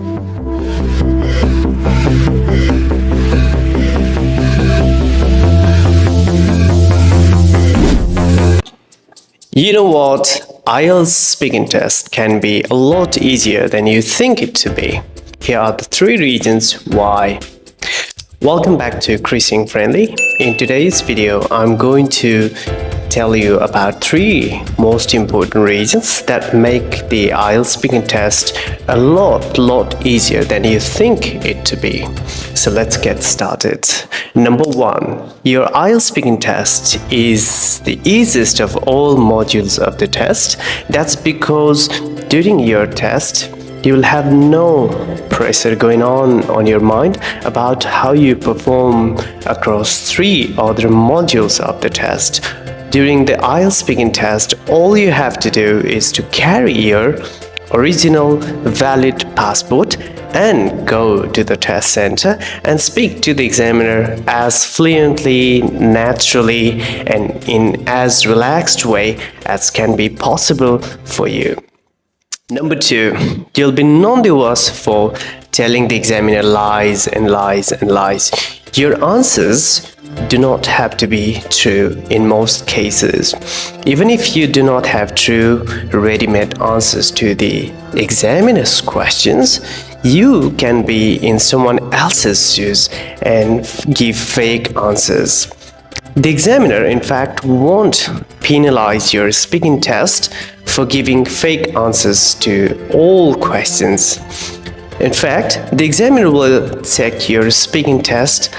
You know what? IELTS speaking test can be a lot easier than you think it to be. Here are the 3 reasons why. Welcome back to Increasing Friendly. In today's video, I'm going to tell you about 3 most important reasons that make the IELTS speaking test a lot easier than you think it to be. So let's get started. Number 1, your IELTS speaking test is the easiest of all modules of the test. That's because during your test, you will have no pressure going on your mind about how you perform across 3 other modules of the test. During the IELTS speaking test, all you have to do is to carry your original valid passport and go to the test center and speak to the examiner as fluently, naturally, and in as relaxed way as can be possible for you. Number 2, you'll be non-diverse for telling the examiner lies and lies and lies. Your answers do not have to be true in most cases. Even if you do not have true ready-made answers to the examiner's questions, you can be in someone else's shoes and give fake answers. The examiner, in fact, won't penalize your speaking test for giving fake answers to all questions. In fact, the examiner will check your speaking test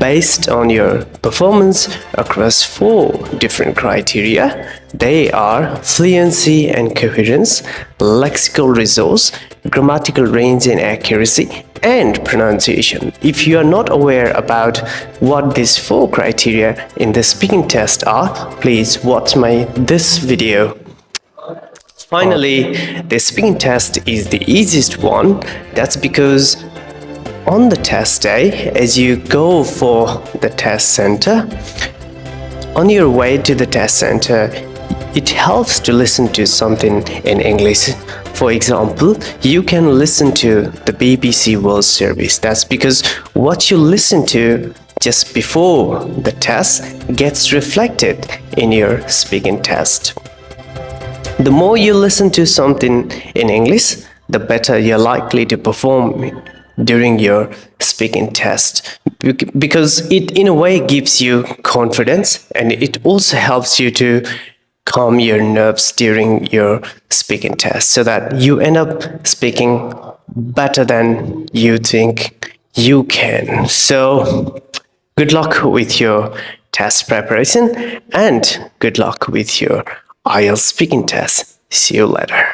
based on your performance across 4 different criteria. They are fluency and coherence, lexical resource, grammatical range and accuracy, and pronunciation. If you are not aware about what these 4 criteria in the speaking test are, please watch this video. Finally, the speaking test is the easiest one. That's because on the test day, as you go for the test center, on your way to the test center, it helps to listen to something in English. For example, you can listen to the BBC World Service. That's because what you listen to just before the test gets reflected in your speaking test. The more you listen to something in English, the better you're likely to perform during your speaking test, because it in a way gives you confidence, and it also helps you to calm your nerves during your speaking test so that you end up speaking better than you think you can. So good luck with your test preparation and good luck with your IELTS speaking test. See you later.